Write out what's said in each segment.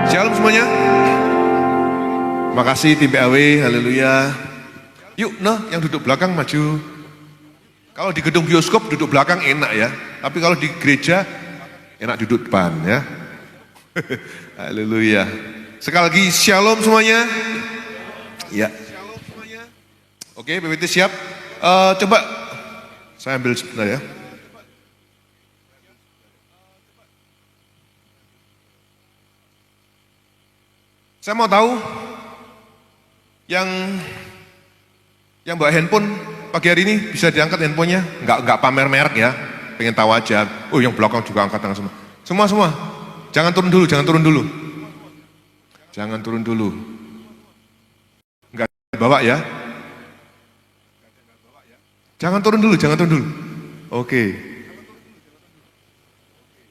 Shalom semuanya. Makasih tim PAW, haleluya. Yuk, yang duduk belakang maju. Kalau di gedung bioskop duduk belakang enak ya. Tapi kalau di gereja enak duduk depan ya. Haleluya. Sekali lagi shalom semuanya. Ya. Oke, PPT siap. Coba saya ambil sebentar ya. Saya mau tahu yang bawa handphone pagi hari ini bisa diangkat handphonenya, nggak pamer merek ya, pengen tahu aja. Oh, yang belakang juga angkat tangan semua. Semua. Jangan turun dulu. Nggak bawa ya. Jangan turun dulu. Oke.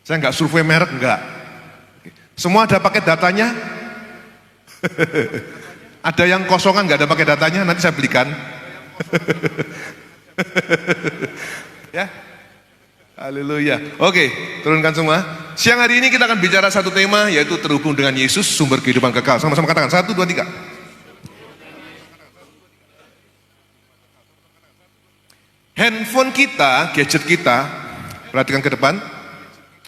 Saya nggak survei merek, nggak. Semua ada paket datanya. Ada yang kosongan nggak ada pakai datanya, nanti saya belikan. Ya, haleluya. Oke, turunkan semua. Siang hari ini kita akan bicara satu tema, yaitu terhubung dengan Yesus, sumber kehidupan kekal. Sama-sama katakan, 1, 2, 3. Handphone kita, gadget kita, perhatikan ke depan.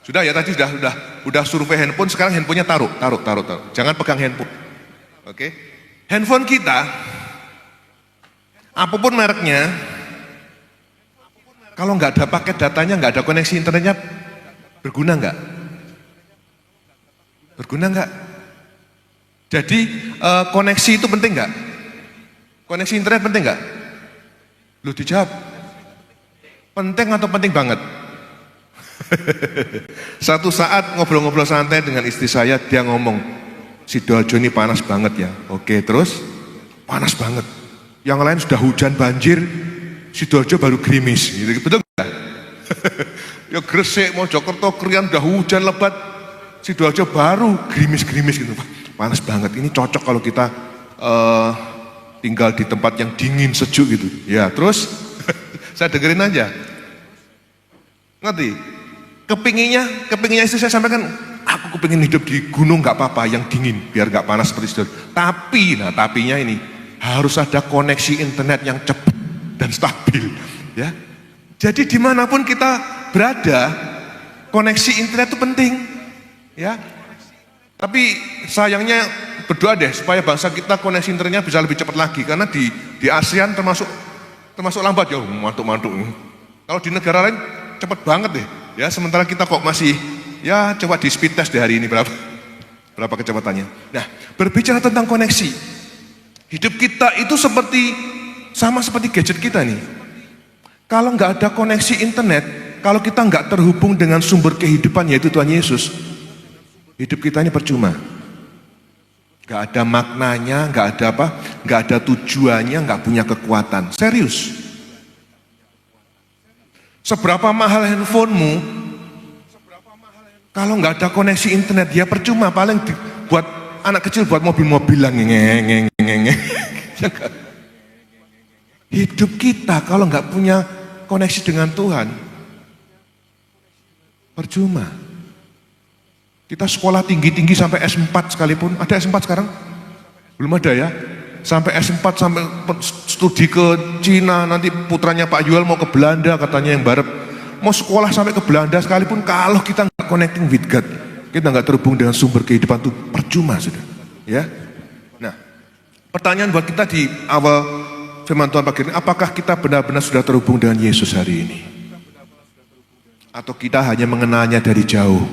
Sudah ya, tadi sudah survei handphone, sekarang handphonenya taruh. Jangan pegang handphone. Oke, handphone kita, apapun mereknya, kalau nggak ada paket datanya, nggak ada koneksi internetnya, berguna nggak? Jadi koneksi itu penting nggak? Koneksi internet penting nggak? Lu dijawab, penting atau penting banget? Satu saat ngobrol-ngobrol santai dengan istri saya, dia ngomong, Sidoarjo ini panas banget ya. Oke, terus panas banget. Yang lain sudah hujan banjir, Sidoarjo baru gerimis. Gitu, betul nggak? Ya Gresik, Mojokerto, Krian udah hujan lebat, Sidoarjo baru gerimis gitu. Panas banget. Ini cocok kalau kita tinggal di tempat yang dingin sejuk gitu. Ya, terus saya dengerin aja. Ngerti? Kepinginnya istri saya sampaikan, aku kepingin hidup di gunung nggak apa-apa, yang dingin, biar nggak panas seperti itu. Tapinya ini harus ada koneksi internet yang cepat dan stabil, ya. Jadi dimanapun kita berada, koneksi internet itu penting, ya. Tapi sayangnya berdoa deh supaya bangsa kita koneksi internetnya bisa lebih cepat lagi, karena di ASEAN termasuk lambat ya, mantuk. Kalau di negara lain cepat banget deh, ya. Sementara kita kok masih. Ya, coba di speed test di hari ini berapa kecepatannya. Nah, berbicara tentang koneksi, hidup kita itu sama seperti gadget kita nih. Kalau nggak ada koneksi internet, kalau kita nggak terhubung dengan sumber kehidupan yaitu Tuhan Yesus, hidup kita ini percuma. Nggak ada maknanya, nggak ada tujuannya, nggak punya kekuatan. Serius. Seberapa mahal handphonemu, kalau nggak ada koneksi internet, ya percuma, paling buat anak kecil buat mobil-mobilan ngeng. Hidup kita kalau nggak punya koneksi dengan Tuhan, percuma. Kita sekolah tinggi-tinggi sampai S4 sekalipun, ada S4 sekarang? Belum ada ya? Sampai S4, sampai studi ke Cina, nanti putranya Pak Yuel mau ke Belanda katanya yang barat. Mau sekolah sampai ke Belanda sekalipun, kalau kita nggak connecting with God, kita nggak terhubung dengan sumber kehidupan itu, percuma sudah. Ya. Nah, pertanyaan buat kita di awal firman Tuhan pagi ini, apakah kita benar-benar sudah terhubung dengan Yesus hari ini? Atau kita hanya mengenalnya dari jauh?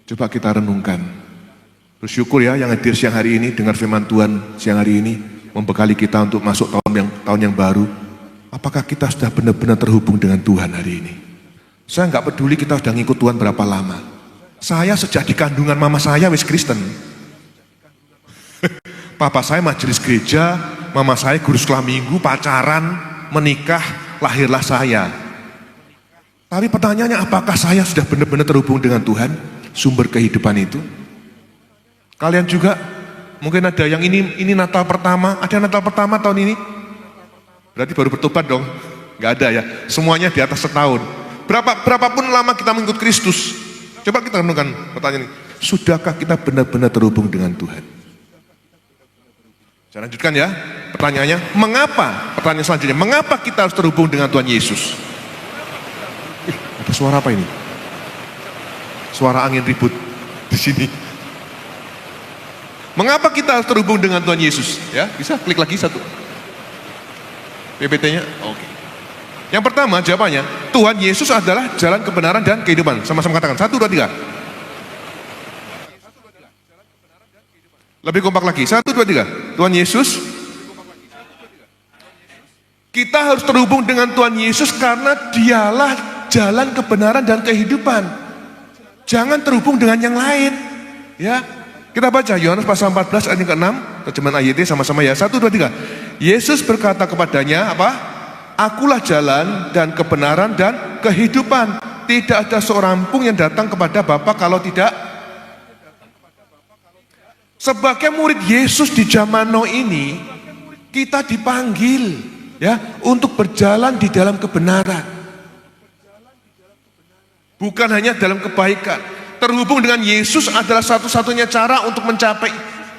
Coba kita renungkan. Bersyukur ya yang hadir siang hari ini dengar firman Tuhan siang hari ini, membekali kita untuk masuk tahun yang baru. Apakah kita sudah benar-benar terhubung dengan Tuhan hari ini? Saya nggak peduli kita sudah ngikut Tuhan berapa lama. Saya sejak di kandungan mama saya wis Kristen. Papa saya majelis gereja, mama saya guru sekolah minggu, pacaran, menikah, lahirlah saya. Tapi pertanyaannya, apakah saya sudah benar-benar terhubung dengan Tuhan, sumber kehidupan itu? Kalian juga, mungkin ada yang ini Natal pertama, ada Natal pertama tahun ini? Berarti baru bertobat dong? Gak ada ya, semuanya di atas setahun. Berapapun lama kita mengikut Kristus, coba kita renungkan pertanyaan ini. Sudahkah kita benar-benar terhubung dengan Tuhan? Saya lanjutkan ya, pertanyaannya, mengapa? Pertanyaan selanjutnya, mengapa kita harus terhubung dengan Tuhan Yesus? Ada suara apa ini? Suara angin ribut di sini. Mengapa kita harus terhubung dengan Tuhan Yesus? Ya, bisa klik lagi satu. PPT-nya, oke. Yang pertama jawabannya, Tuhan Yesus adalah jalan kebenaran dan kehidupan. Sama-sama katakan, 1, 2, 3. Lebih kompak lagi, 1, 2, 3. Tuhan Yesus. Kita harus terhubung dengan Tuhan Yesus karena dialah jalan kebenaran dan kehidupan. Jangan terhubung dengan yang lain. Ya, kita baca Yohanes pasal 14 ayat yang ke-6, terjemahan AYT sama-sama ya. 1, 2, 3. Yesus berkata kepadanya, apa? Akulah jalan dan kebenaran dan kehidupan. Tidak ada seorang pun yang datang kepada Bapa kalau tidak. Sebagai murid Yesus di zaman now ini, kita dipanggil ya untuk berjalan di dalam kebenaran. Bukan hanya dalam kebaikan. Terhubung dengan Yesus adalah satu-satunya cara untuk mencapai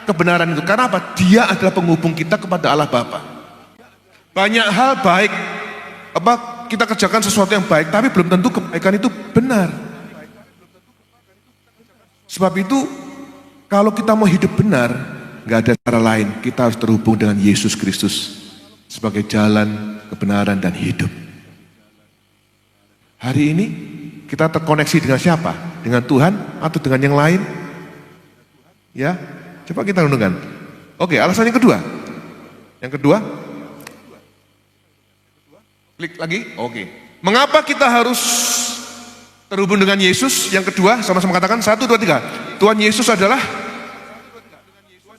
kebenaran itu. Karena apa? Dia adalah penghubung kita kepada Allah Bapa. Banyak hal baik, kita kerjakan sesuatu yang baik, tapi belum tentu kebaikan itu benar. Sebab itu, kalau kita mau hidup benar, nggak ada cara lain. Kita harus terhubung dengan Yesus Kristus sebagai jalan, kebenaran, dan hidup. Hari ini kita terkoneksi dengan siapa? Dengan Tuhan atau dengan yang lain? Ya, coba kita renungkan. Oke, alasan yang kedua. Yang kedua, klik lagi. Oke. Mengapa kita harus terhubung dengan Yesus? Yang kedua, sama-sama katakan 1, 2, 3. Tuhan Yesus adalah,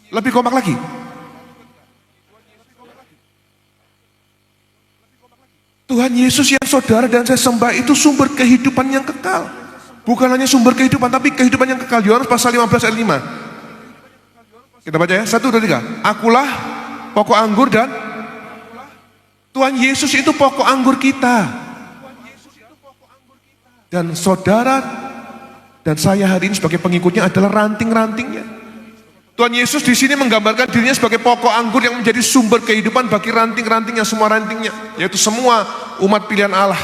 lebih kompak lagi. Tuhan Yesus yang saudara dan saya sembah itu sumber kehidupan yang kekal. Bukan hanya sumber kehidupan, tapi kehidupan yang kekal. Yohanes pasal 15 ayat 5. Kita baca ya, 1, 2, 3. Akulah pokok anggur dan Tuhan Yesus itu pokok anggur kita. Dan saudara dan saya hari ini sebagai pengikutnya adalah ranting-rantingnya. Tuhan Yesus di sini menggambarkan dirinya sebagai pokok anggur yang menjadi sumber kehidupan bagi ranting-rantingnya, semua rantingnya, yaitu semua umat pilihan Allah.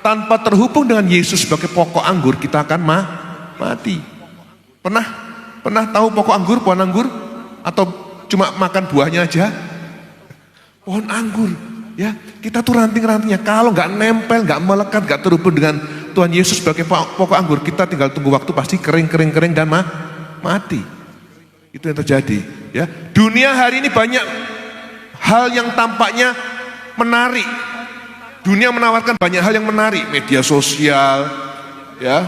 Tanpa terhubung dengan Yesus sebagai pokok anggur, kita akan mati. Pernah tahu pokok anggur, pohon anggur, atau cuma makan buahnya aja? Pohon anggur, ya, kita tuh ranting-rantingnya. Kalau nggak nempel, nggak melekat, nggak terhubung dengan Tuhan Yesus sebagai pokok anggur, kita tinggal tunggu waktu, pasti kering dan mati. Itu yang terjadi, ya. Dunia hari ini banyak hal yang tampaknya menarik. Dunia menawarkan banyak hal yang menarik, media sosial, ya.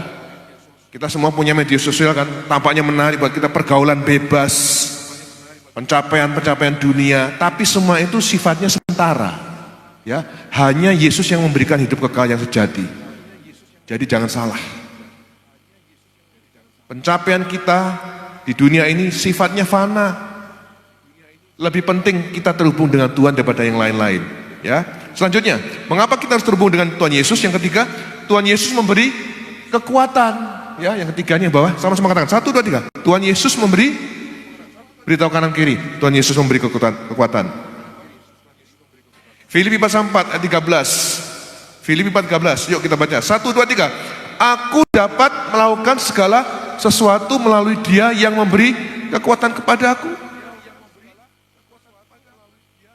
Kita semua punya media sosial kan, tampaknya menarik buat kita, pergaulan bebas, pencapaian dunia, tapi semua itu sifatnya sementara, ya. Hanya Yesus yang memberikan hidup kekal yang sejati. Jadi jangan salah. Pencapaian kita di dunia ini sifatnya fana. Lebih penting kita terhubung dengan Tuhan daripada yang lain-lain. Ya. Selanjutnya, mengapa kita harus terhubung dengan Tuhan Yesus? Yang ketiga, Tuhan Yesus memberi kekuatan. Ya, yang ketiganya bawah, sama-sama katakan 1, 2, 3. Tuhan Yesus memberi, beritahu kanan kiri. Tuhan Yesus memberi kekuatan. Filipi pasal 4 ayat 13. Filipi 4:13. Yuk kita baca. 1, 2, 3. Aku dapat melakukan segala sesuatu melalui Dia yang memberi kekuatan kepada aku.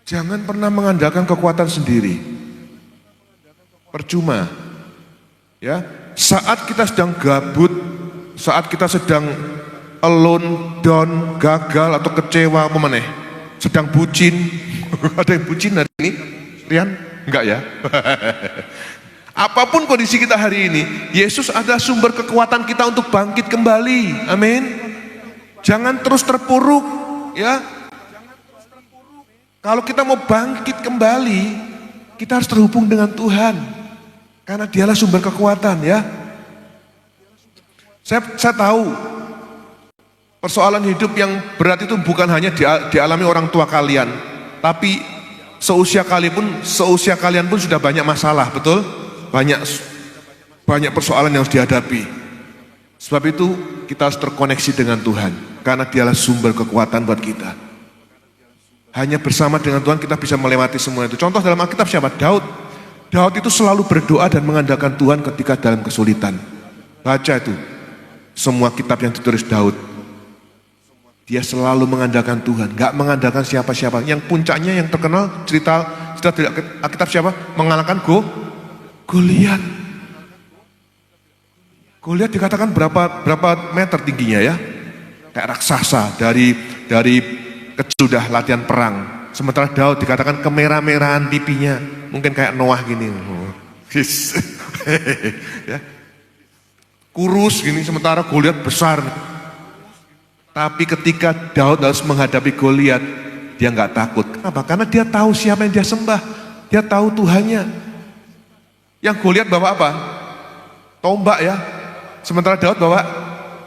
Jangan pernah mengandalkan kekuatan sendiri. Percuma. Ya, saat kita sedang gabut, saat kita sedang alone, down, gagal atau kecewa, apa maneh? Sedang bucin. Ada yang bucin hari ini? Rian? Enggak ya? Apapun kondisi kita hari ini, Yesus adalah sumber kekuatan kita untuk bangkit kembali. Amin. Jangan terus terpuruk, ya. Kalau kita mau bangkit kembali, kita harus terhubung dengan Tuhan. Karena Dialah sumber kekuatan, ya. Saya tahu persoalan hidup yang berat itu bukan hanya dialami orang tua kalian, tapi seusia kalian pun sudah banyak masalah, betul? Banyak persoalan yang harus dihadapi. Sebab itu kita harus terkoneksi dengan Tuhan, karena dialah sumber kekuatan buat kita. Hanya bersama dengan Tuhan kita bisa melewati semua itu. Contoh dalam Alkitab siapa? Daud. Daud itu selalu berdoa dan mengandalkan Tuhan ketika dalam kesulitan. Baca itu, semua kitab yang ditulis Daud. Dia selalu mengandalkan Tuhan, gak mengandalkan siapa-siapa. Yang puncaknya yang terkenal cerita dari Alkitab siapa? Mengalahkan Goliat. Goliat dikatakan berapa meter tingginya ya? Kayak raksasa dari kecil sudah latihan perang. Sementara Daud dikatakan kemerah-merahan pipinya, mungkin kayak Noah gini. Ya. Kurus gini, sementara Goliat besar. Tapi ketika Daud harus menghadapi Goliat, dia nggak takut. Kenapa? Karena dia tahu siapa yang dia sembah. Dia tahu Tuhannya. Yang Goliat bawa apa? Tombak ya. Sementara Daud bawa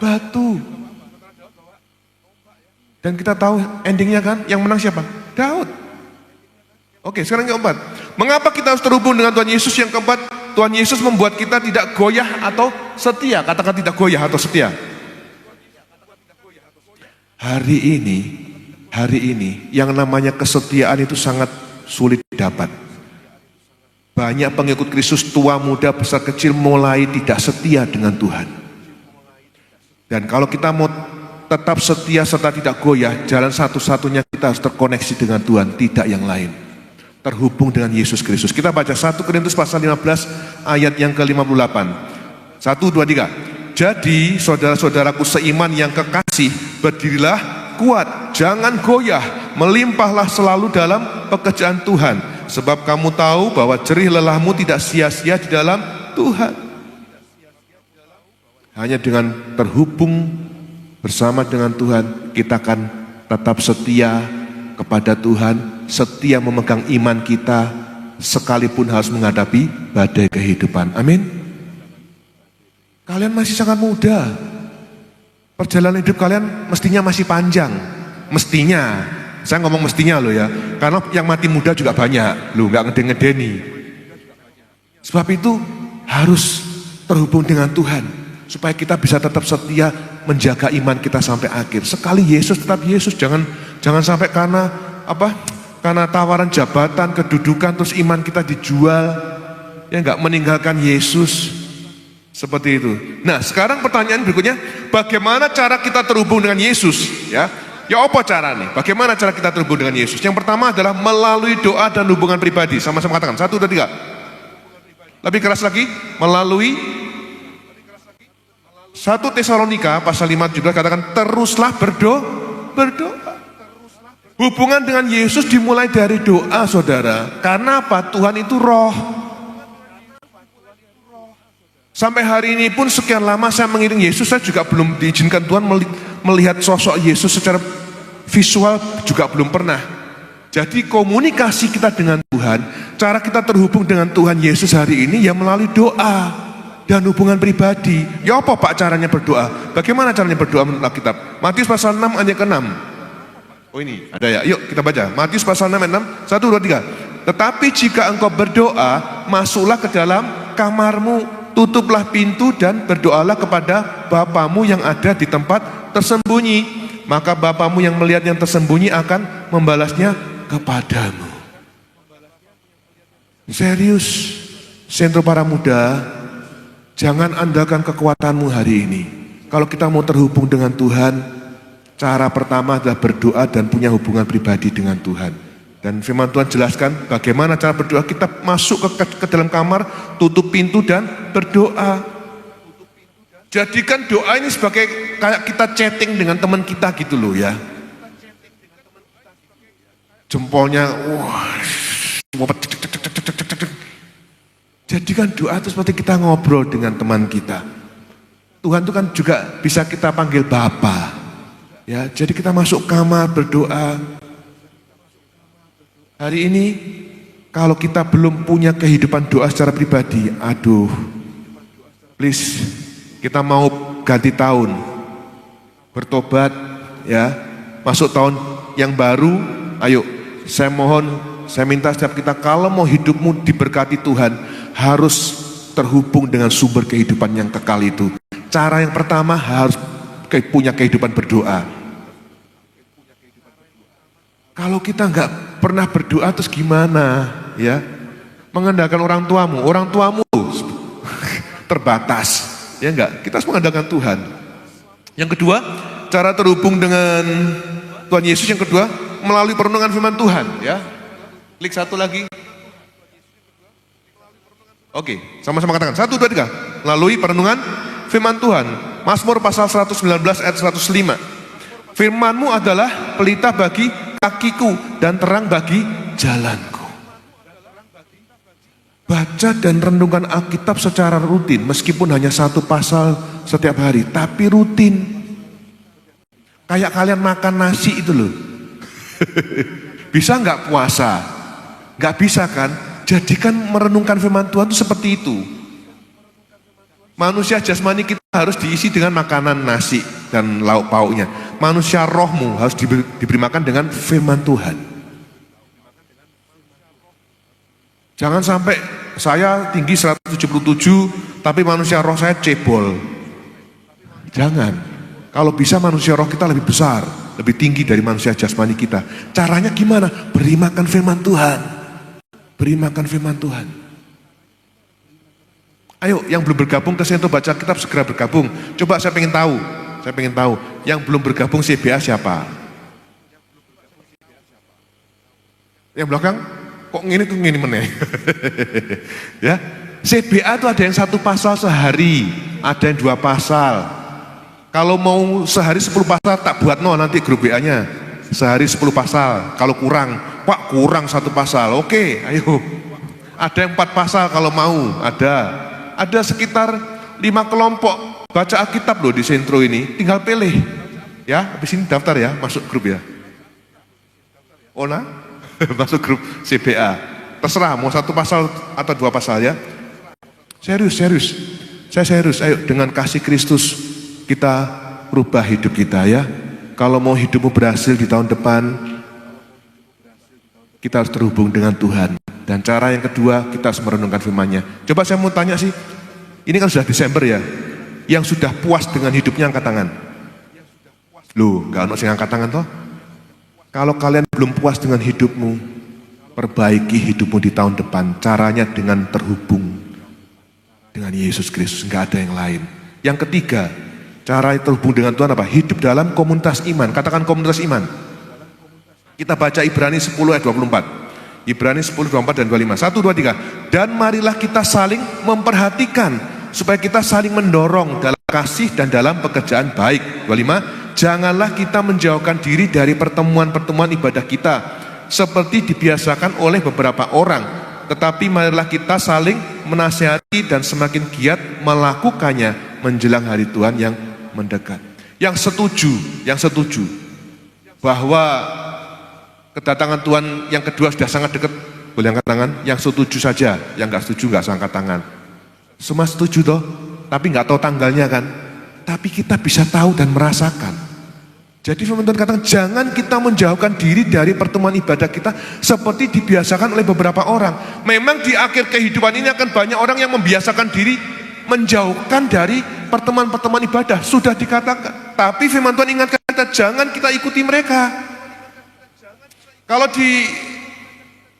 batu. Dan kita tahu endingnya kan, yang menang siapa? Daud. Oke, sekarang yang keempat. Mengapa kita harus terhubung dengan Tuhan Yesus? Yang keempat, Tuhan Yesus membuat kita tidak goyah atau setia. Katakan tidak goyah atau setia. Hari ini yang namanya kesetiaan itu sangat sulit didapat. Banyak pengikut Kristus tua, muda, besar, kecil mulai tidak setia dengan Tuhan. Dan kalau kita mau tetap setia serta tidak goyah, jalan satu-satunya kita harus terkoneksi dengan Tuhan, tidak yang lain. Terhubung dengan Yesus Kristus. Kita baca 1 Korintus pasal 15 ayat yang ke-58. 1, 2, 3. Jadi saudara-saudaraku seiman yang kekasih, berdirilah kuat, jangan goyah, melimpahlah selalu dalam pekerjaan Tuhan. Sebab kamu tahu bahwa jerih lelahmu tidak sia-sia di dalam Tuhan. Hanya dengan terhubung bersama dengan Tuhan, kita akan tetap setia kepada Tuhan, setia memegang iman kita, sekalipun harus menghadapi badai kehidupan. Amin. Kalian masih sangat muda. Perjalanan hidup kalian mestinya masih panjang. Mestinya. Saya ngomong mestinya loh ya. Karena yang mati muda juga banyak. Loh, gak ngeden-ngedeni. Sebab itu harus terhubung dengan Tuhan. Supaya kita bisa tetap setia menjaga iman kita sampai akhir. Sekali Yesus tetap Yesus. Jangan sampai karena tawaran jabatan, kedudukan, terus iman kita dijual. Ya gak meninggalkan Yesus. Seperti itu. Nah, sekarang pertanyaan berikutnya, bagaimana cara kita terhubung dengan Yesus? Ya apa cara nih? Bagaimana cara kita terhubung dengan Yesus? Yang pertama adalah melalui doa dan hubungan pribadi. Sama-sama katakan, 1, 2, 3. Lebih keras lagi, melalui 1 Tesalonika pasal 5 juga katakan, teruslah berdoa. Hubungan dengan Yesus dimulai dari doa, saudara. Karena apa? Tuhan itu roh. Sampai hari ini pun sekian lama saya mengiring Yesus, saya juga belum diizinkan Tuhan melihat sosok Yesus secara visual, juga belum pernah. Jadi komunikasi kita dengan Tuhan, cara kita terhubung dengan Tuhan Yesus hari ini ya melalui doa dan hubungan pribadi. Ya apa Pak caranya berdoa? Bagaimana caranya berdoa menurut Alkitab? Matius pasal 6 ayat ke-6. Oh ini ada ya, yuk kita baca. Matius pasal 6 ayat 6, 1, 2, 3. Tetapi jika engkau berdoa, masuklah ke dalam kamarmu, tutuplah pintu dan berdoalah kepada Bapamu yang ada di tempat tersembunyi. Maka Bapamu yang melihat yang tersembunyi akan membalasnya kepadamu. Serius, sentro para muda, jangan andalkan kekuatanmu hari ini. Kalau kita mau terhubung dengan Tuhan, cara pertama adalah berdoa dan punya hubungan pribadi dengan Tuhan. Dan firman Tuhan jelaskan bagaimana cara berdoa. Kita masuk ke dalam kamar, tutup pintu dan berdoa. Jadikan doa ini sebagai kayak kita chatting dengan teman kita gitu loh ya. Jempolnya, jadikan doa itu seperti kita ngobrol dengan teman kita. Tuhan itu kan juga bisa kita panggil Bapa. Ya, jadi kita masuk kamar berdoa. Hari ini kalau kita belum punya kehidupan doa secara pribadi, aduh, please, kita mau ganti tahun, bertobat, ya, masuk tahun yang baru, ayo, saya mohon, saya minta setiap kita kalau mau hidupmu diberkati Tuhan, harus terhubung dengan sumber kehidupan yang kekal itu. Cara yang pertama harus punya kehidupan berdoa. Kalau kita nggak pernah berdoa terus gimana ya? Mengandalkan orang tuamu terbatas, ya enggak? Kita harus mengandalkan Tuhan. Yang kedua, cara terhubung dengan Tuhan Yesus yang kedua melalui perenungan firman Tuhan, ya. Klik satu lagi. Oke, sama-sama katakan. 1, 2, 3. Melalui perenungan firman Tuhan. Mazmur pasal 119 ayat 105. Firman-Mu adalah pelita bagi kakiku dan terang bagi jalanku. Baca dan renungkan Alkitab secara rutin, meskipun hanya 1 pasal setiap hari, tapi rutin. Kayak kalian makan nasi itu loh. Bisa nggak puasa? Nggak bisa kan? Jadikan merenungkan firman Tuhan itu seperti itu. Manusia jasmani kita harus diisi dengan makanan nasi dan lauk pauknya. Manusia rohmu harus diberi makan dengan firman Tuhan. Jangan sampai saya tinggi 177 tapi manusia roh saya cebol. Jangan. Kalau bisa manusia roh kita lebih besar, lebih tinggi dari manusia jasmani kita. Caranya gimana? Beri makan firman Tuhan. Beri makan firman Tuhan. Ayo, yang belum bergabung ke Sento Baca Kitab segera bergabung. Coba saya pengen tahu. Yang belum bergabung CBA siapa? Yang belakang? Kok gini meneh? Ya, CBA itu ada yang 1 pasal sehari, ada yang 2 pasal. Kalau mau sehari 10 pasal tak buat nanti grup WA-nya. Sehari 10 pasal. Kalau kurang, Pak kurang 1 pasal. Oke, ayo. Ada yang 4 pasal kalau mau, ada. Ada sekitar 5 kelompok baca Alkitab loh di Sentro ini. Tinggal pilih. Ya, habis ini daftar ya, masuk grup ya. Ona, masuk grup CBA. Terserah mau 1 pasal atau 2 pasal ya. Serius. Saya serius. Ayo dengan kasih Kristus kita rubah hidup kita ya. Kalau mau hidupmu berhasil di tahun depan, kita harus terhubung dengan Tuhan. Dan cara yang kedua, kita harus merenungkan firman-Nya. Coba saya mau tanya sih, ini kan sudah Desember ya, yang sudah puas dengan hidupnya angkat tangan. Loh, gak ada yang angkat tangan toh? Kalau kalian belum puas dengan hidupmu, perbaiki hidupmu di tahun depan. Caranya dengan terhubung dengan Yesus Kristus, gak ada yang lain. Yang ketiga, cara terhubung dengan Tuhan apa? Hidup dalam komunitas iman. Katakan komunitas iman. Kita baca Ibrani 10 ayat 24. Ibrani 10, 24 dan 25. 1, 2, 3. Dan marilah kita saling memperhatikan supaya kita saling mendorong dalam kasih dan dalam pekerjaan baik. 25. Janganlah kita menjauhkan diri dari pertemuan-pertemuan ibadah kita seperti dibiasakan oleh beberapa orang, tetapi marilah kita saling menasihati dan semakin giat melakukannya menjelang hari Tuhan yang mendekat. Yang setuju bahwa kedatangan Tuhan yang kedua sudah sangat dekat, boleh angkat tangan. Yang setuju saja, yang nggak setuju nggak usah angkat tangan. Semua setuju toh, tapi nggak tahu tanggalnya kan. Tapi kita bisa tahu dan merasakan. Jadi firman Tuhan katakan, jangan kita menjauhkan diri dari pertemuan ibadah kita seperti dibiasakan oleh beberapa orang. Memang di akhir kehidupan ini akan banyak orang yang membiasakan diri menjauhkan dari pertemuan-pertemuan ibadah. Sudah dikatakan, tapi firman Tuhan ingatkan kita, jangan kita ikuti mereka. Kalau di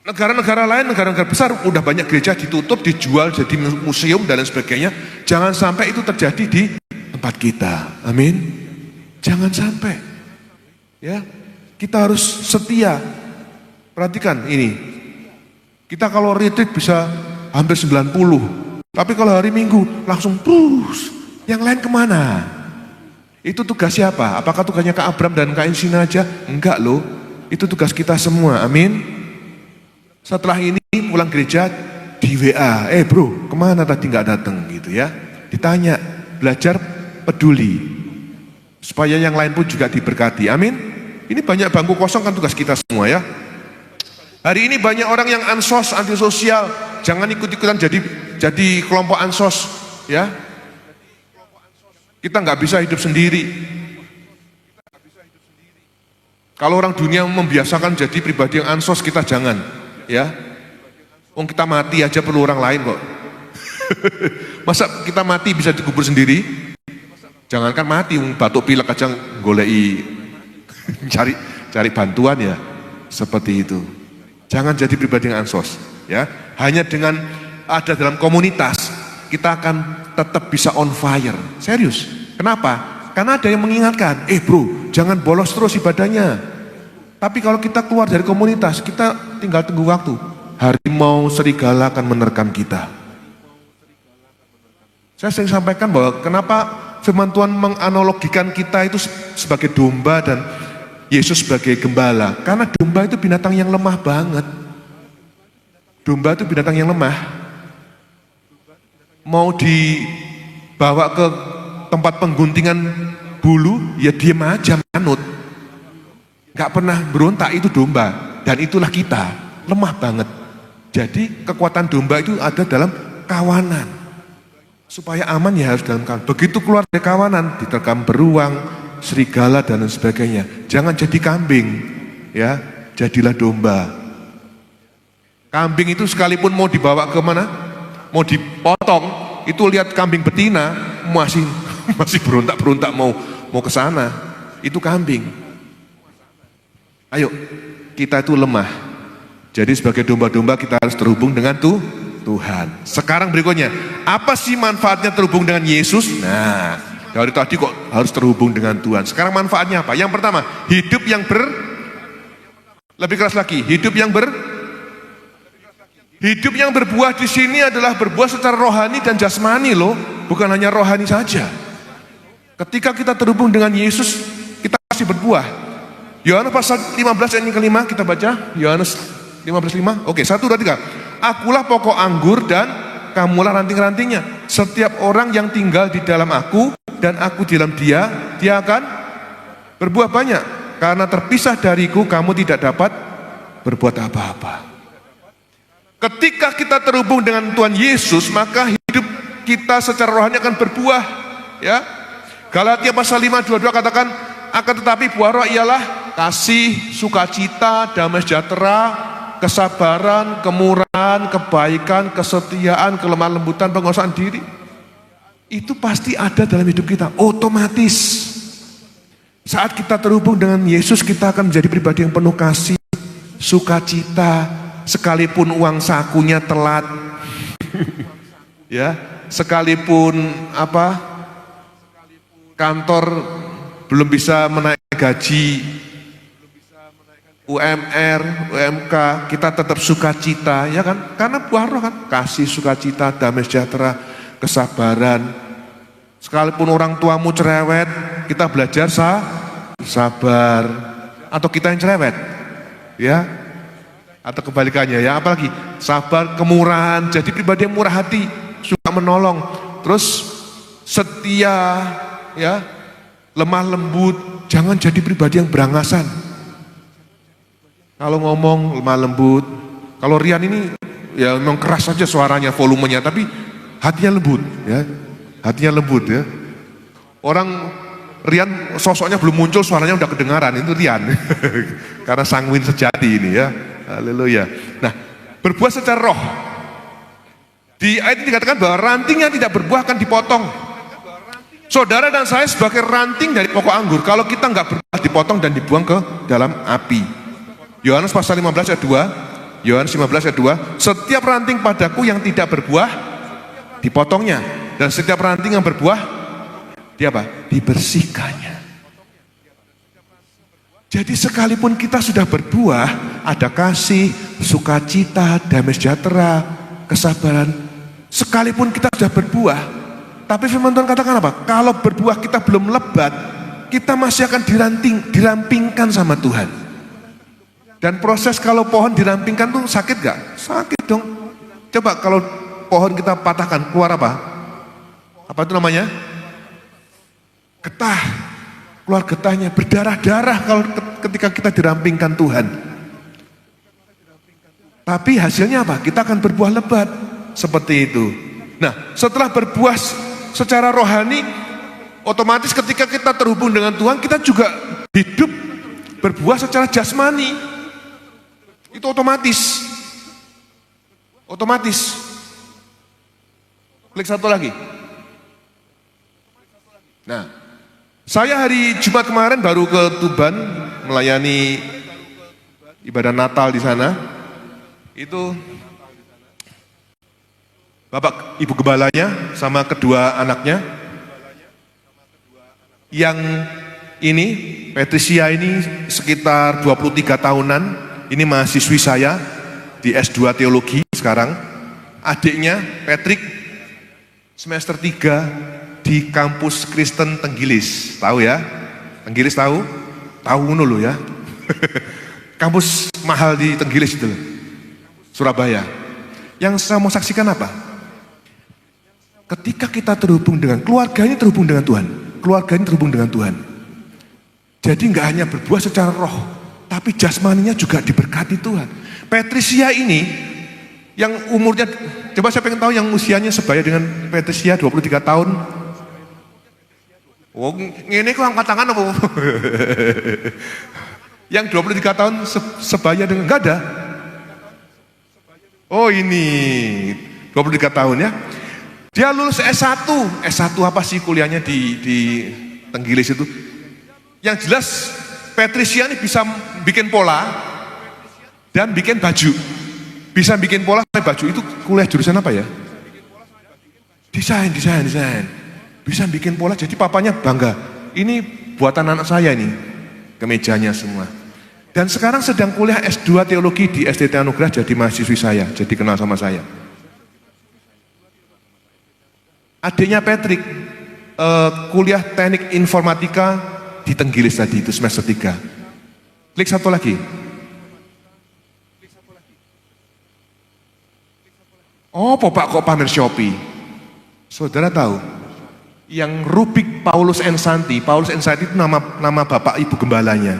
negara-negara lain, negara-negara besar, udah banyak gereja ditutup, dijual jadi museum dan lain sebagainya. Jangan sampai itu terjadi di tempat kita. Amin. Jangan sampai. Ya, kita harus setia. Perhatikan ini. Kita kalau retreat bisa hampir 90. Tapi kalau hari Minggu langsung terus. Yang lain kemana? Itu tugas siapa? Apakah tugasnya Kak Abram dan Kak Insina aja? Enggak loh. Itu tugas kita semua, amin. Setelah ini pulang gereja di WA, bro, kemana tadi nggak datang gitu ya? Ditanya, belajar peduli, supaya yang lain pun juga diberkati, amin. Ini banyak bangku kosong kan tugas kita semua ya. Hari ini banyak orang yang ansos, antisosial, jangan ikut-ikutan jadi kelompok ansos ya. Kita nggak bisa hidup sendiri. Kalau orang dunia membiasakan jadi pribadi yang ansos, kita jangan, ya. Kita mati aja perlu orang lain kok. Masa kita mati bisa dikubur sendiri? Jangankan mati, batuk pilek aja golei cari bantuan ya, seperti itu. Jangan jadi pribadi yang ansos, ya. Hanya dengan ada dalam komunitas kita akan tetap bisa on fire. Serius. Kenapa? Karena ada yang mengingatkan, bro, jangan bolos terus ibadahnya. Tapi kalau kita keluar dari komunitas, kita tinggal tunggu waktu. Harimau serigala akan menerkam kita. Saya sering sampaikan bahwa kenapa firman Tuhan menganalogikan kita itu sebagai domba dan Yesus sebagai gembala. Karena domba itu binatang yang lemah banget. Domba itu binatang yang lemah. Mau dibawa ke tempat pengguntingan bulu, ya diem aja manut. Gak pernah berontak, itu domba. Dan itulah kita, lemah banget. Jadi kekuatan domba itu ada dalam kawanan. Supaya aman ya harus dalam kawanan. Begitu keluar dari kawanan, diterkam beruang, serigala dan lain sebagainya. Jangan jadi kambing, ya, jadilah domba. Kambing itu sekalipun mau dibawa ke mana, mau dipotong, itu lihat kambing betina masih berontak-berontak mau ke sana. Itu kambing. Ayo, kita itu lemah. Jadi sebagai domba-domba kita harus terhubung dengan Tuhan. Sekarang berikutnya, apa sih manfaatnya terhubung dengan Yesus? Nah, dari tadi kok harus terhubung dengan Tuhan. Sekarang manfaatnya apa? Yang pertama, hidup yang lebih keras lagi, hidup yang berbuah di sini adalah berbuah secara rohani dan jasmani loh, bukan hanya rohani saja. Ketika kita terhubung dengan Yesus, kita pasti berbuah. Yohanes pasal 15 ayat yang kelima kita baca, Yohanes 15:5. Oke, 1, 2, 3. Akulah pokok anggur dan kamulah ranting-rantingnya. Setiap orang yang tinggal di dalam aku dan aku di dalam dia akan berbuah banyak. Karena terpisah dariku kamu tidak dapat berbuat apa-apa. Ketika kita terhubung dengan Tuhan Yesus, maka hidup kita secara rohani akan berbuah, ya. Galatia pasal 5:22 katakan, akan tetapi buah roh ialah kasih, sukacita, damai sejahtera, kesabaran, kemurahan, kebaikan, kesetiaan, kelemah lembutan, penguasaan diri. Itu pasti ada dalam hidup kita, otomatis. Saat kita terhubung dengan Yesus, kita akan menjadi pribadi yang penuh kasih, sukacita, sekalipun uang sakunya telat, ya, sekalipun kantor belum bisa menaikkan gaji, UMR, UMK, kita tetap sukacita, ya kan? Karena buah roh kan, kasih, sukacita, damai sejahtera, kesabaran. Sekalipun orang tuamu cerewet, kita belajar sabar. Atau kita yang cerewet, ya? Atau kebalikannya, ya, apalagi sabar, kemurahan, jadi pribadi yang murah hati, suka menolong, terus setia, ya, lemah lembut. Jangan jadi pribadi yang berangasan. Kalau ngomong lemah lembut, kalau Rian ini ya memang keras saja suaranya, volumenya, tapi hatinya lembut, ya, hatinya lembut, ya. Orang Rian sosoknya belum muncul, suaranya udah kedengaran, itu Rian, karena sanguin sejati ini, ya. Haleluya. Nah, berbuah secara roh. Di ayat ini dikatakan bahwa rantingnya tidak berbuah akan dipotong. Saudara dan saya sebagai ranting dari pokok anggur, kalau kita nggak berbuah dipotong dan dibuang ke dalam api. Yohanes pasal 15 ayat 2, Yohanes 15 ayat 2, setiap ranting padaku yang tidak berbuah dipotongnya, dan setiap ranting yang berbuah dibersihkannya. Jadi sekalipun kita sudah berbuah, ada kasih, sukacita, damai sejahtera, kesabaran, sekalipun kita sudah berbuah, tapi firman Tuhan katakan apa? Kalau berbuah kita belum lebat, kita masih akan dirampingkan sama Tuhan. Dan proses kalau pohon dirampingkan tuh sakit gak? Sakit dong. Coba kalau pohon kita patahkan, keluar apa? Apa itu namanya? Getah. Keluar getahnya, berdarah-darah kalau ketika kita dirampingkan Tuhan. Tapi hasilnya apa? Kita akan berbuah lebat. Seperti itu. Nah, setelah berbuah secara rohani, otomatis ketika kita terhubung dengan Tuhan, kita juga hidup berbuah secara jasmani. Itu otomatis. Otomatis. Klik satu lagi. Nah, Saya hari Jumat kemarin baru ke Tuban melayani ibadah Natal di sana. Itu Bapak Ibu Gembalanya sama kedua anaknya. Yang ini, Patricia ini sekitar 23 tahunan. Ini mahasiswi saya di S2 Teologi sekarang. Adiknya Patrick semester 3 di kampus Kristen Tenggilis. Tahu ya? Tenggilis tahu? Tahu ngono ya. Kampus mahal di Tenggilis itu, Surabaya. Yang saya mau saksikan apa? Ketika kita terhubung dengan keluarga ini, terhubung dengan Tuhan. Keluarga ini terhubung dengan Tuhan. Jadi nggak hanya berbuah secara roh, tapi jasmaninya juga diberkati Tuhan. Patricia ini yang umurnya, coba saya pengen tahu yang usianya sebaya dengan Patricia 23 tahun. Oh, ini kok angkat tangan apa? Yang 23 tahun sebaya dengan, enggak ada. Oh ini 23 tahun ya. Dia lulus S1. S1 apa sih kuliahnya di Tenggilis itu? Yang jelas Patricia ini bisa bikin pola dan bikin baju. Bisa bikin pola sampai baju. Itu kuliah jurusan apa ya? Desain. Bisa bikin pola, jadi papanya bangga. Ini buatan anak saya ini, kemejanya semua. Dan sekarang sedang kuliah S2 Teologi di STT Anugerah, jadi mahasiswi saya, jadi kenal sama saya. Adiknya Patrick, kuliah teknik informatika di Tenggilis tadi, itu semester 3. Klik satu lagi. Oh, Pak kok pamer Shopee? Saudara tahu, yang Rubik Paulus Ensanti itu nama bapak ibu gembalanya.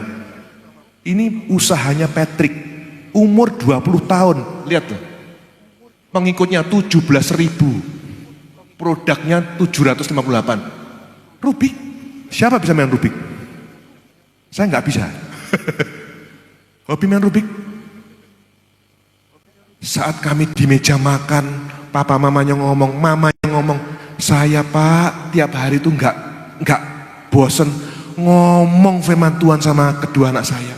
Ini usahanya Patrick, umur 20 tahun, lihat tuh, pengikutnya 17.000, produknya 758. Rubik, siapa bisa main Rubik? Saya nggak bisa. Hobi main Rubik? Saat kami di meja makan, papa mamanya ngomong, saya Pak tiap hari itu nggak bosen ngomong firman Tuhan sama kedua anak saya.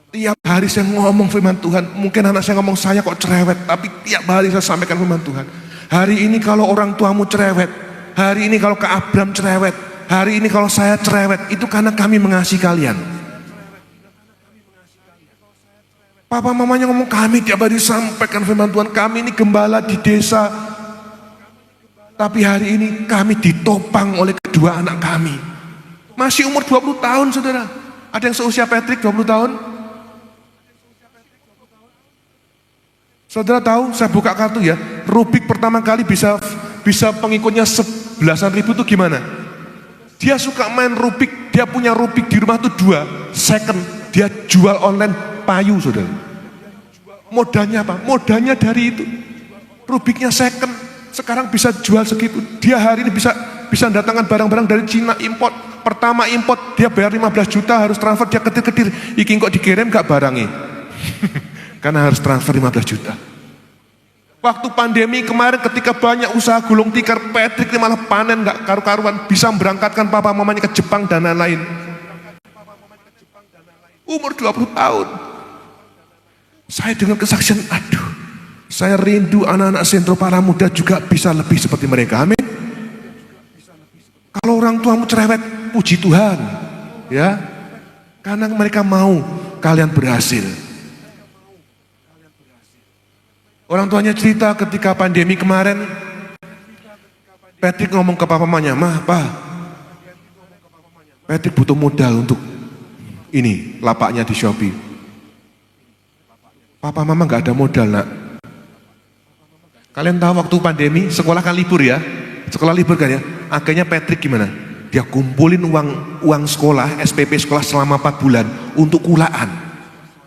Tiap hari saya ngomong firman Tuhan. Mungkin anak saya ngomong saya kok cerewet, tapi tiap hari saya sampaikan firman Tuhan. Hari ini kalau orang tuamu cerewet, hari ini kalau Kak Abram cerewet, hari ini kalau saya cerewet, itu karena kami mengasihi kalian. Papa mamanya ngomong, kami tiap hari sampaikan firman Tuhan. Kami ini gembala di desa, tapi hari ini kami ditopang oleh kedua anak kami. Masih umur 20 tahun saudara. Ada yang seusia Patrick 20 tahun? Saudara tahu, saya buka kartu ya, Rubik pertama kali bisa pengikutnya 11.000 itu gimana? Dia suka main Rubik, dia punya Rubik di rumah tuh 2, second, dia jual online payu saudara. Modalnya apa? Modalnya dari itu. Rubiknya second, sekarang bisa jual segitu. Dia hari ini bisa datangkan barang-barang dari Cina import. Pertama import, dia bayar 15 juta, harus transfer, dia ketir-ketir. Iki kok dikirim gak barangnya? Karena harus transfer 15 juta. Waktu pandemi kemarin ketika banyak usaha gulung tikar, Patrick malah panen gak karu-karuan, bisa memberangkatkan papa mamanya ke Jepang dan lain-lain. Umur 20 tahun. Saya dengan kesaksian, aduh, saya rindu anak-anak Sentro Para Muda juga bisa lebih seperti mereka. Amin. Kalau orang tuamu cerewet, puji Tuhan, ya, karena mereka mau kalian berhasil. Orang tuanya cerita ketika pandemi kemarin, Patrick ngomong ke papa mamanya, Patrick butuh modal untuk ini lapaknya di Shopee. Papa mama nggak ada modal nak. Kalian tahu waktu pandemi sekolah kan libur ya, sekolah libur kan ya. Akhirnya Patrick gimana? Dia kumpulin uang sekolah, SPP sekolah selama 4 bulan untuk kulaan.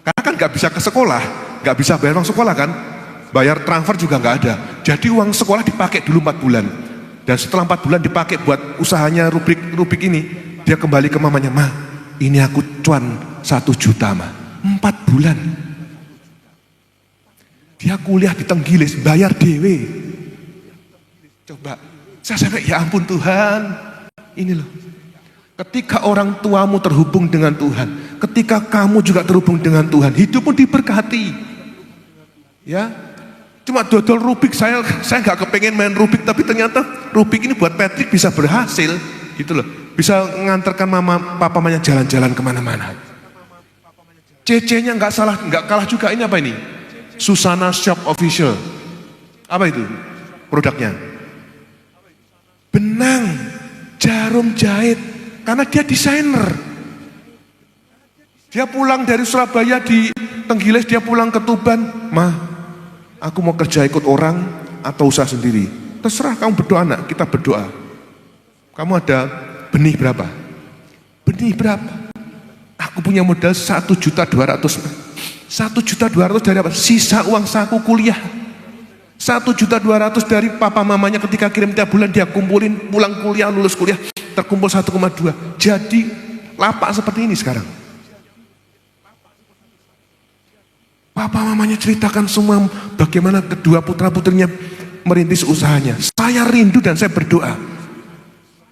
Karena kan nggak bisa ke sekolah, nggak bisa bayar uang sekolah kan, bayar transfer juga nggak ada. Jadi uang sekolah dipakai dulu 4 bulan. Dan setelah 4 bulan dipakai buat usahanya Rubik ini, dia kembali ke mamanya, ma, ini aku cuan 1 juta ma, 4 bulan. Dia kuliah di Tenggilis, bayar dewe. Coba, saya sampai ya ampun Tuhan, ini loh. Ketika orang tuamu terhubung dengan Tuhan, ketika kamu juga terhubung dengan Tuhan, hidupmu diberkati. Ya, cuma dodol Rubik, saya nggak kepengen main Rubik, tapi ternyata Rubik ini buat Patrick bisa berhasil, gitu loh. Bisa mengantarkan mama, papa mamanya jalan-jalan kemana-mana. CC-nya nggak salah, nggak kalah juga. Ini apa ini? Susana Shop Official. Apa itu produknya? Benang, jarum jahit. Karena dia desainer. Dia pulang dari Surabaya di Tenggilis, dia pulang ke Tuban. Ma, aku mau kerja ikut orang atau usaha sendiri. Terserah kamu berdoa nak, kita berdoa. Kamu ada benih berapa? Benih berapa? Aku punya modal 1.200.000. 1.200.000 dari apa? Sisa uang saku kuliah. 1.200.000 dari papa mamanya ketika kirim tiap bulan dia kumpulin, pulang kuliah, lulus kuliah, terkumpul 1,2. Jadi lapak seperti ini sekarang. Papa mamanya ceritakan semua bagaimana kedua putra-putrinya merintis usahanya. Saya rindu dan saya berdoa.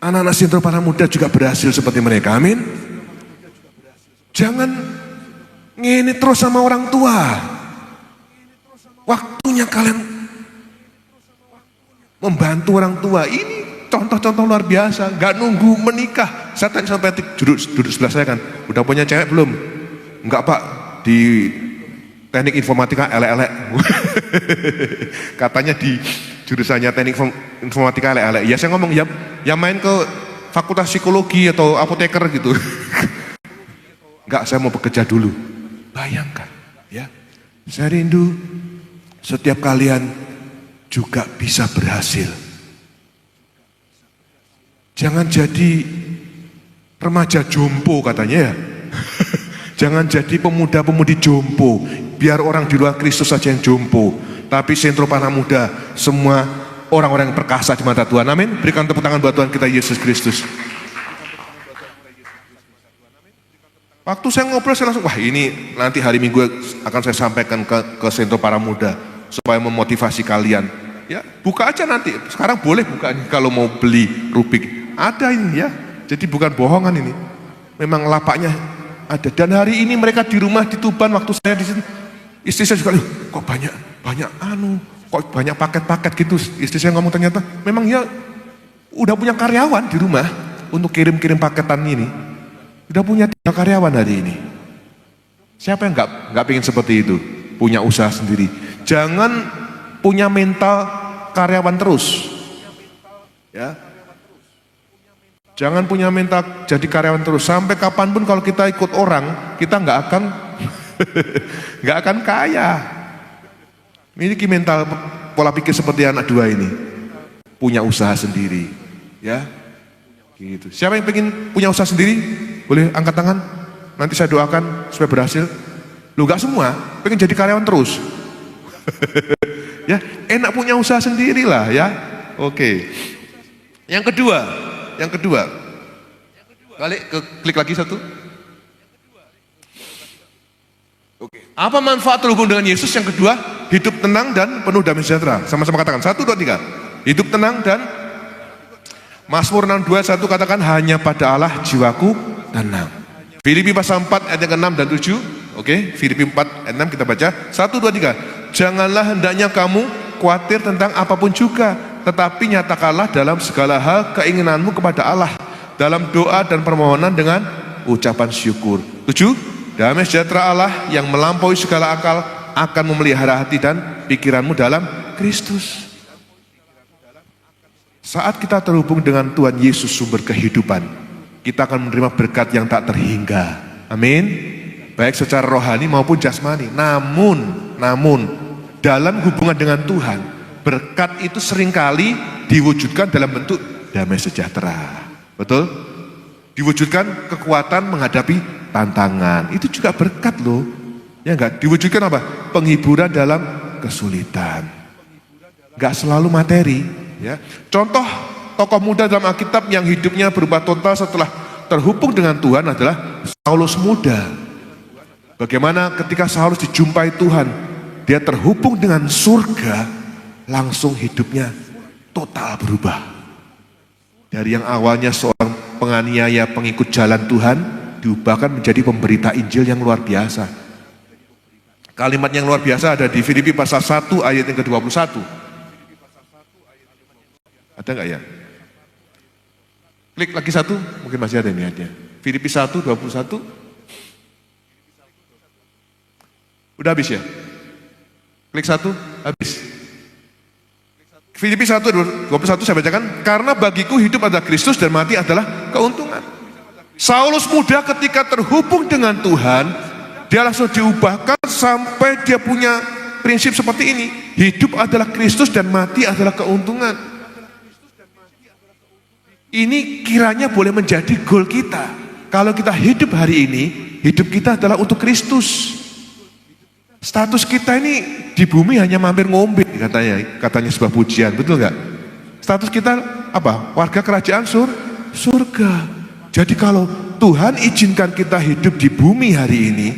Anak-anak Sintro para muda juga berhasil seperti mereka. Amin. Jangan ngene terus sama orang tua. Waktunya kalian membantu orang tua. Ini contoh-contoh luar biasa. Gak nunggu menikah. Saya tanya sama Patrick, duduk sebelah saya kan, udah punya cewek belum? Enggak pak, di teknik informatika elek-elek. Katanya di jurusannya teknik informatika elek-elek. Ya saya ngomong, ya main ke fakultas psikologi atau apoteker gitu. Enggak, saya mau bekerja dulu. Bayangkan ya, saya rindu setiap kalian juga bisa berhasil. Jangan jadi remaja jompo katanya ya. Jangan jadi pemuda-pemudi jompo, biar orang di luar Kristus saja yang jompo. Tapi Sentro Panah Muda, semua orang-orang yang perkasa di mata Tuhan. Amin. Berikan tepuk tangan buat Tuhan kita Yesus Kristus. Waktu saya ngobrol saya langsung, wah ini nanti hari Minggu akan saya sampaikan ke Sentro Panah Muda supaya memotivasi kalian. Ya, buka aja nanti. Sekarang boleh buka nih kalau mau beli Rubik. Ada ini ya. Jadi bukan bohongan ini. Memang lapaknya ada. Dan hari ini mereka di rumah di Tuban waktu saya di sini. Istri saya juga, kok banyak kok banyak paket-paket gitu. Istri saya ngomong ternyata memang ya udah punya karyawan di rumah untuk kirim-kirim paketan ini. Udah punya 3 karyawan hari ini. Siapa yang nggak pengen seperti itu? Punya usaha sendiri. Jangan punya mental karyawan terus. Ya. Jangan punya mental jadi karyawan terus. Sampai kapanpun kalau kita ikut orang, kita nggak akan kaya. Miliki mental pola pikir seperti anak 2 ini. Punya usaha sendiri. Ya. Gitu. Siapa yang pengen punya usaha sendiri? Boleh angkat tangan. Nanti saya doakan supaya berhasil. Lu nggak semua pengen jadi karyawan terus. Ya, enak punya usaha sendiri lah ya. Oke. Yang kedua. Klik lagi satu. Oke. Apa manfaat terhubung dengan Yesus? Yang kedua, hidup tenang dan penuh damai sejahtera. Sama-sama katakan 1, 2, 3. Hidup tenang dan Mazmur 62:1 katakan hanya pada Allah jiwaku tenang. Filipi pasal 4 ayat yang ke-6 dan 7. Oke, Filipi 4 ayat 6 kita baca. 1, 2, 3. Janganlah hendaknya kamu khawatir tentang apapun juga, tetapi nyatakanlah dalam segala hal keinginanmu kepada Allah dalam doa dan permohonan dengan ucapan syukur. 7. Damai sejahtera Allah yang melampaui segala akal akan memelihara hati dan pikiranmu dalam Kristus. Saat kita terhubung dengan Tuhan Yesus sumber kehidupan, kita akan menerima berkat yang tak terhingga. Amin. Baik secara rohani maupun jasmani. Namun dalam hubungan dengan Tuhan, berkat itu seringkali diwujudkan dalam bentuk damai sejahtera. Betul? Diwujudkan kekuatan menghadapi tantangan. Itu juga berkat loh. Ya enggak? Diwujudkan apa? Penghiburan dalam kesulitan. Enggak selalu materi. Ya. Contoh tokoh muda dalam Alkitab yang hidupnya berubah total setelah terhubung dengan Tuhan adalah Saulus muda. Bagaimana ketika Saulus dijumpai Tuhan, dia terhubung dengan surga, langsung hidupnya total berubah. Dari yang awalnya seorang penganiaya, pengikut jalan Tuhan, diubahkan menjadi pemberita Injil yang luar biasa. Kalimat yang luar biasa ada di Filipi pasal 1 ayat yang ke-21. Ada nggak ya? Klik lagi satu, mungkin masih ada ini ayatnya. Filipi 1:21. Udah habis ya? Klik satu, habis. Filipi 1:21 saya bacakan. Karena bagiku hidup adalah Kristus dan mati adalah keuntungan. Saulus muda ketika terhubung dengan Tuhan, dia langsung diubahkan sampai dia punya prinsip seperti ini. Hidup adalah Kristus dan mati adalah keuntungan. Ini kiranya boleh menjadi goal kita. Kalau kita hidup hari ini, hidup kita adalah untuk Kristus. Status kita ini di bumi hanya mampir ngombe, katanya sebuah pujian, betul nggak? Status kita apa? Warga kerajaan surga. Jadi kalau Tuhan izinkan kita hidup di bumi hari ini,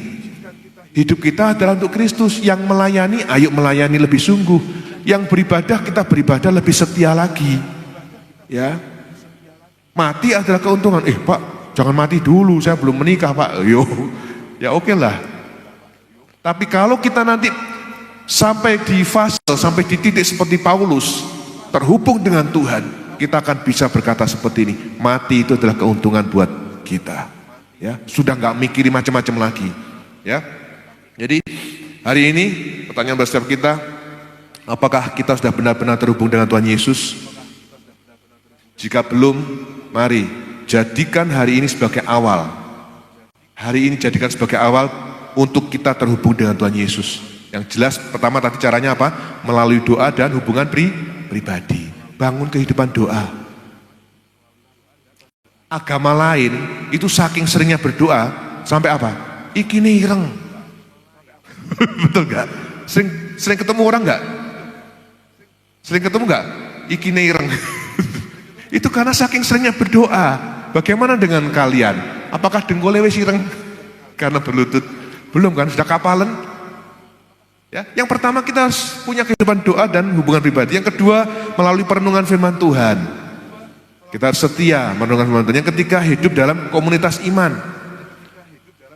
hidup kita adalah untuk Kristus. Yang melayani, ayo melayani lebih sungguh. Yang beribadah, kita beribadah lebih setia lagi. Ya. Mati adalah keuntungan. Pak, jangan mati dulu, saya belum menikah Pak. Yo, ya oke lah. Tapi kalau kita nanti sampai di fase, sampai di titik seperti Paulus, terhubung dengan Tuhan, kita akan bisa berkata seperti ini, mati itu adalah keuntungan buat kita. Ya, sudah nggak mikirin macam-macam lagi. Ya, jadi hari ini pertanyaan buat setiap kita, apakah kita sudah benar-benar terhubung dengan Tuhan Yesus? Jika belum, mari jadikan hari ini sebagai awal. Hari ini jadikan sebagai awal untuk kita terhubung dengan Tuhan Yesus. Yang jelas pertama tadi caranya apa? Melalui doa dan hubungan pribadi. Bangun kehidupan doa. Agama lain itu saking seringnya berdoa sampai apa? Iki ireng. Betul gak? Sering ketemu orang gak? Sering ketemu gak? Iki ireng. Itu karena saking seringnya berdoa. Bagaimana dengan kalian? Apakah dengkulnya wis ireng? Karena berlutut? Belum kan? Sudah kapalan? Ya, yang pertama kita harus punya kehidupan doa dan hubungan pribadi. Yang kedua, melalui perenungan firman Tuhan. Kita harus setia merenungkan firman Tuhan. Yang ketiga, hidup dalam komunitas iman.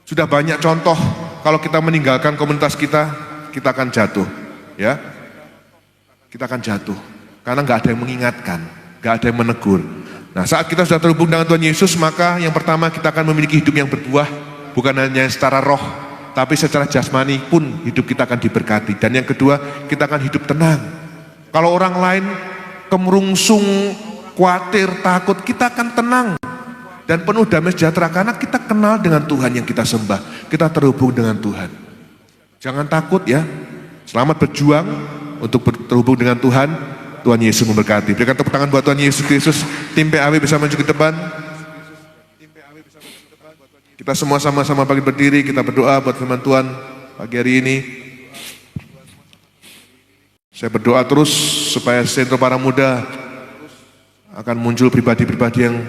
Sudah banyak contoh kalau kita meninggalkan komunitas kita akan jatuh. Ya, kita akan jatuh karena nggak ada yang mengingatkan. Gak ada yang menegur. Nah, saat kita sudah terhubung dengan Tuhan Yesus, maka yang pertama kita akan memiliki hidup yang berbuah, bukan hanya secara roh, tapi secara jasmani pun hidup kita akan diberkati. Dan yang kedua, kita akan hidup tenang. Kalau orang lain kemerungsung, khawatir, takut, kita akan tenang dan penuh damai sejahtera karena kita kenal dengan Tuhan yang kita sembah. Kita terhubung dengan Tuhan. Jangan takut ya. Selamat berjuang untuk terhubung dengan Tuhan. Tuhan Yesus memberkati. Berikan tepuk tangan buat Tuhan Yesus Kristus. Tim PAW bisa maju ke depan. Kita semua sama-sama bangkit berdiri. Kita berdoa buat firman Tuhan pagi hari ini. Saya berdoa terus supaya Sentro Para Muda akan muncul pribadi-pribadi yang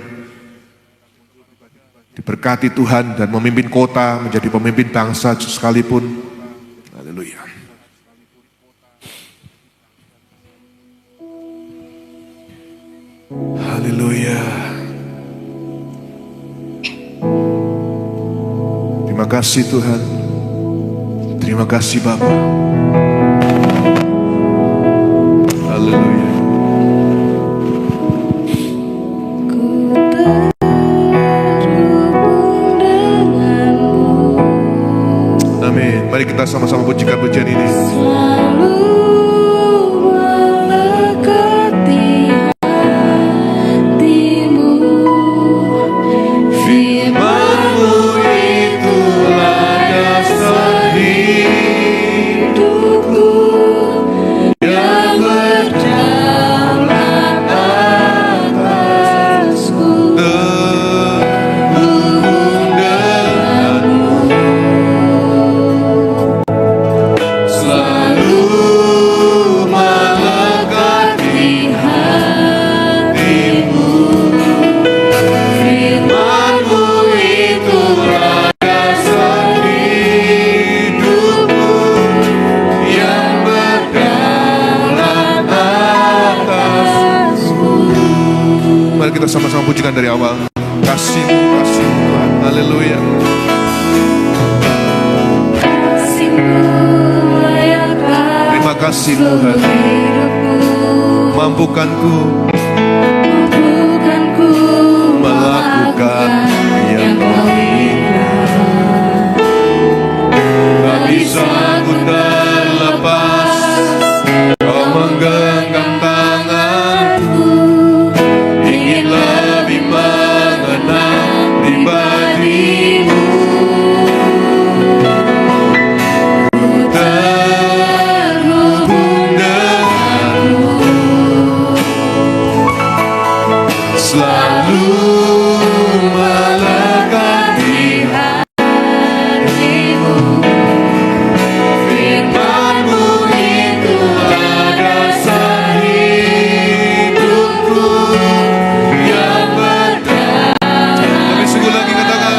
diberkati Tuhan dan memimpin kota, menjadi pemimpin bangsa sekalipun. Haleluya. Haleluya. Terima kasih Tuhan. Terima kasih Bapa. Haleluya. Amin. Mari kita sama-sama pujikan pujian ini. Dari awal, kasih-Mu Tuhan. Haleluya. Terima kasih Tuhan. Mampukanku melakukan yang Kau inginkan. Tak bisa ku terlepas, Kau menggenggam tanganku. Ingin lebih mengenal pribadi-Mu. Terhubung denganmu, selalu melekat di hatimu. Firman-Mu itulah dasar hidupku yang berdaulat. Lebih sungguh lagi katakan,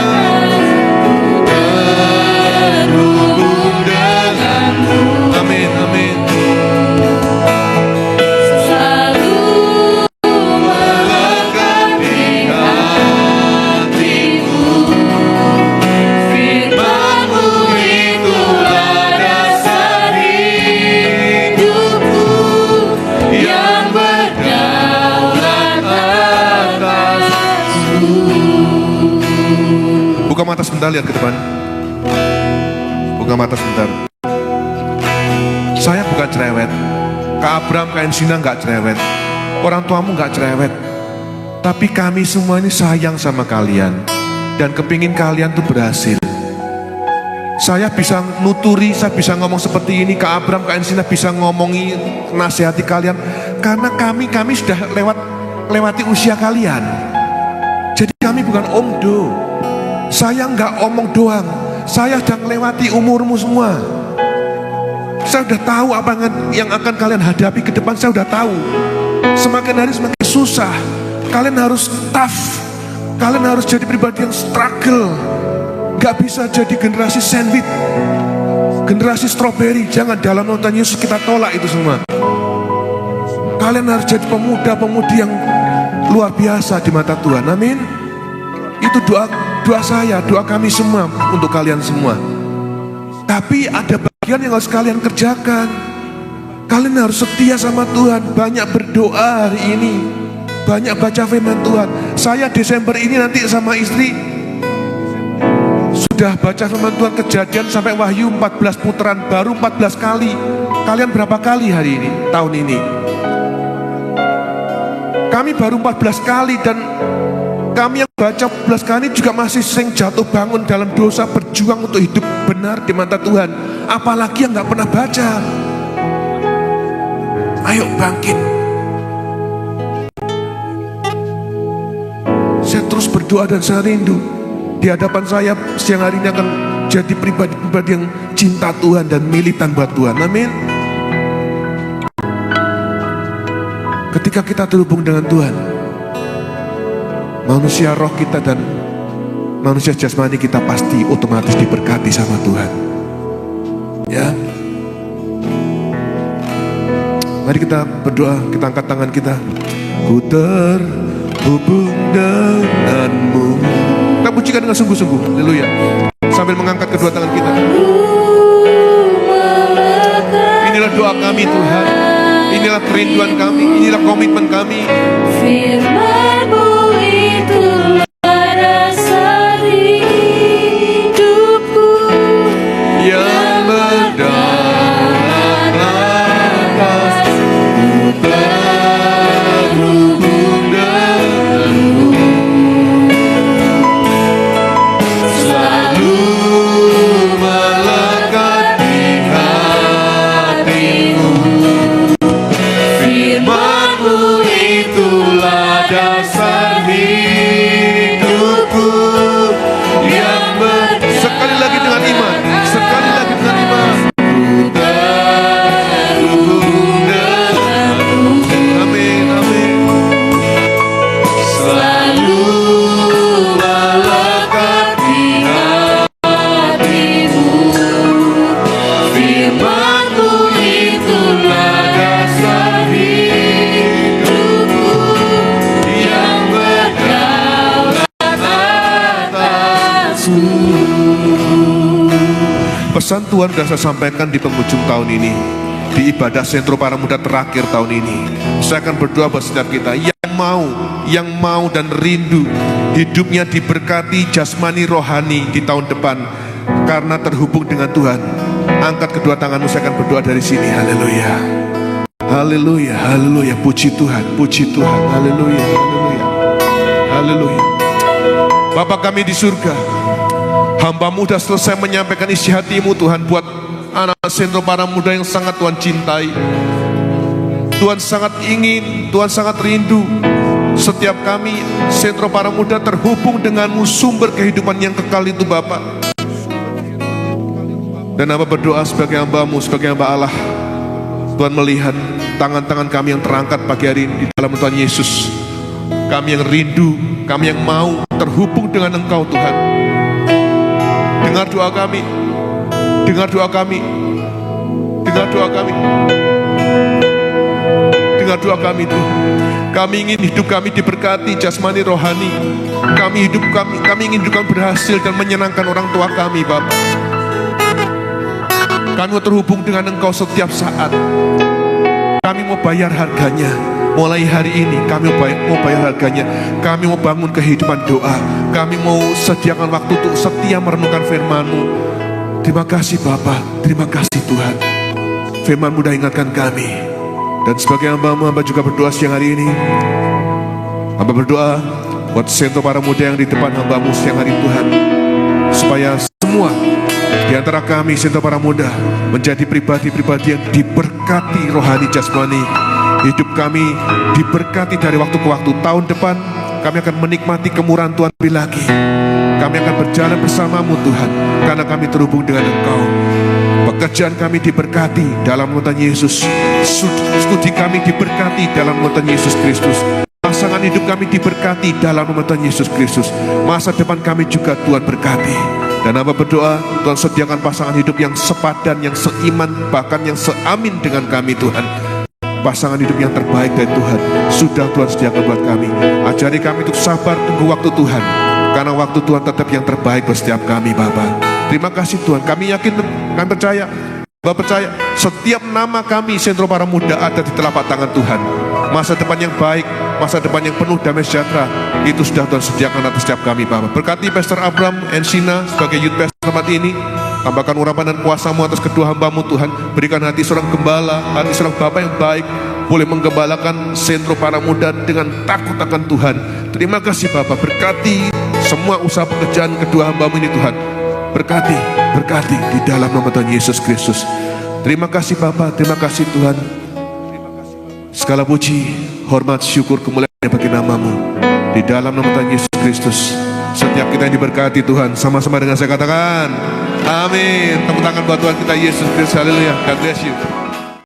terhubung denganmu. Amin, amin. Selalu melekat di hatimu. Firman-Mu itulah dasar hidupku yang berdaulat atasku. Buka mata sebentar, lihat ke depan. Buka mata sebentar. Saya bukan cerewet. Kak Abraham, Kak Ensina nggak cerewet. Orang tuamu nggak cerewet. Tapi kami semua ini sayang sama kalian. Dan kepingin kalian tuh berhasil. Saya bisa nuturi, saya bisa ngomong seperti ini. Kak Abraham, Kak Ensina bisa ngomongi, nasihati kalian. Karena kami sudah lewati usia kalian. Jadi kami bukan omdo. Saya nggak omong doang. Saya sudah melewati umurmu semua. Saya sudah tahu apa yang akan kalian hadapi ke depan. Saya sudah tahu. Semakin hari semakin susah. Kalian harus tough. Kalian harus jadi pribadi yang struggle. Gak bisa jadi generasi sandwich, generasi strawberry. Jangan, dalam nonton Yesus kita tolak itu semua. Kalian harus jadi pemuda-pemudi yang luar biasa di mata Tuhan. Amin. Itu doa saya, doa kami semua untuk kalian semua. Tapi ada bagian yang harus kalian kerjakan. Kalian harus setia sama Tuhan. Banyak berdoa hari ini, banyak baca firman Tuhan. Saya Desember ini nanti sama istri sudah baca firman Tuhan Kejadian sampai Wahyu 14 putaran, baru 14 kali. Kalian berapa kali hari ini, tahun ini? Kami baru 14 kali, dan kami yang baca 14 kali juga masih sering jatuh bangun dalam dosa, berjuang untuk hidup benar di mata Tuhan. Apalagi yang gak pernah baca. Ayo bangkit. Saya terus berdoa dan saya rindu. Di hadapan saya siang hari ini akan jadi pribadi-pribadi yang cinta Tuhan dan militan buat Tuhan. Amin. Ketika kita terhubung dengan Tuhan, manusia roh kita dan manusia jasmani kita pasti otomatis diberkati sama Tuhan. Ya. Mari kita berdoa, kita angkat tangan kita. Ku terhubung denganmu. Kita pujikan dengan sungguh-sungguh. Haleluya. Sambil mengangkat kedua tangan kita. Inilah doa kami Tuhan. Inilah kerinduan kami. Inilah komitmen kami. Firman-Mu itulah dasar hidupku yang berdaulat atasku. Terhubung denganmu, selalu melekat di hatimu. Firman-Mu itulah dasar Pesan Tuhan sudah saya sampaikan di penghujung tahun ini, di ibadah sentro para muda terakhir tahun ini. Saya akan berdoa buat setiap kita yang mau dan rindu hidupnya diberkati jasmani rohani di tahun depan karena terhubung dengan Tuhan. Angkat kedua tanganmu, saya akan berdoa dari sini. Haleluya, haleluya, haleluya. Puji Tuhan, puji Tuhan. Haleluya, haleluya, haleluya. Bapa kami di surga, hamba-Mu sudah selesai menyampaikan isi hati-Mu Tuhan buat anak sentro para muda yang sangat Tuhan cintai. Tuhan sangat ingin, Tuhan sangat rindu setiap kami sentro para muda terhubung dengan-Mu, sumber kehidupan yang kekal itu Bapa. Dan hamba berdoa sebagai hamba-Mu, sebagai hamba Allah, Tuhan melihat tangan-tangan kami yang terangkat pagi hari ini di dalam Tuhan Yesus. Kami yang rindu, kami yang mau terhubung dengan Engkau Tuhan. Dengar doa kami, dengar doa kami, dengar doa kami, dengar doa kami Tuhan. Kami ingin hidup kami diberkati jasmani rohani. Kami ingin hidup kami berhasil dan menyenangkan orang tua kami Bapa. Kami mau terhubung dengan Engkau setiap saat. Kami mau bayar harganya. Mulai hari ini kami mau bayar harganya. Kami mau bangun kehidupan doa. Kami mau sediakan waktu untuk setia merenungkan firman-Mu. Terima kasih Bapa, terima kasih Tuhan. Firman-Mu dah ingatkan kami. Dan sebagai hamba-Mu, hamba juga berdoa siang hari ini. Hamba berdoa buat sentro para muda yang di depan hamba-Mu siang hari Tuhan. Supaya semua di antara kami sentro para muda menjadi pribadi-pribadi yang diberkati rohani jasmani. Hidup kami diberkati dari waktu ke waktu. Tahun depan kami akan menikmati kemurahan Tuhan lebih lagi. Kami akan berjalan bersama-Mu Tuhan, karena kami terhubung dengan Engkau. Pekerjaan kami diberkati dalam nama Tuhan Yesus. Studi kami diberkati dalam nama Tuhan Yesus Kristus. Pasangan hidup kami diberkati dalam nama Tuhan Yesus Kristus. Masa depan kami juga Tuhan berkati. Dan hamba berdoa, Tuhan sediakan pasangan hidup yang sepadan, yang seiman, bahkan yang seamin dengan kami Tuhan. Pasangan hidup yang terbaik dari Tuhan sudah Tuhan sediakan buat kami. Ajari kami untuk sabar tunggu waktu Tuhan, karena waktu Tuhan tetap yang terbaik buat setiap kami Bapa. Terima kasih Tuhan. Kami yakin, kami percaya, Bapak percaya setiap nama kami sentro para muda ada di telapak tangan Tuhan. Masa depan yang baik, masa depan yang penuh damai sejahtera, itu sudah Tuhan sediakan atas setiap kami Bapak. Berkati Pastor Abram Ensina sebagai youth pastor tempat ini. Tambahkan urapan dan kuasa-Mu atas kedua hamba-Mu Tuhan. Berikan hati seorang gembala, hati seorang Bapak yang baik, boleh menggembalakan sentro para muda dengan takut akan Tuhan. Terima kasih Bapak. Berkati semua usaha pekerjaan kedua hamba-Mu ini Tuhan. Berkati, berkati di dalam nama Tuhan Yesus Kristus. Terima kasih Bapak, terima kasih Tuhan. Segala puji, hormat, syukur, kemuliaan bagi nama-Mu. Di dalam nama Tuhan Yesus Kristus. Setiap kita yang diberkati Tuhan, sama-sama dengan saya katakan amin. Tepuk tangan buat Tuhan kita Yesus Kristus. Haleluya. God bless you.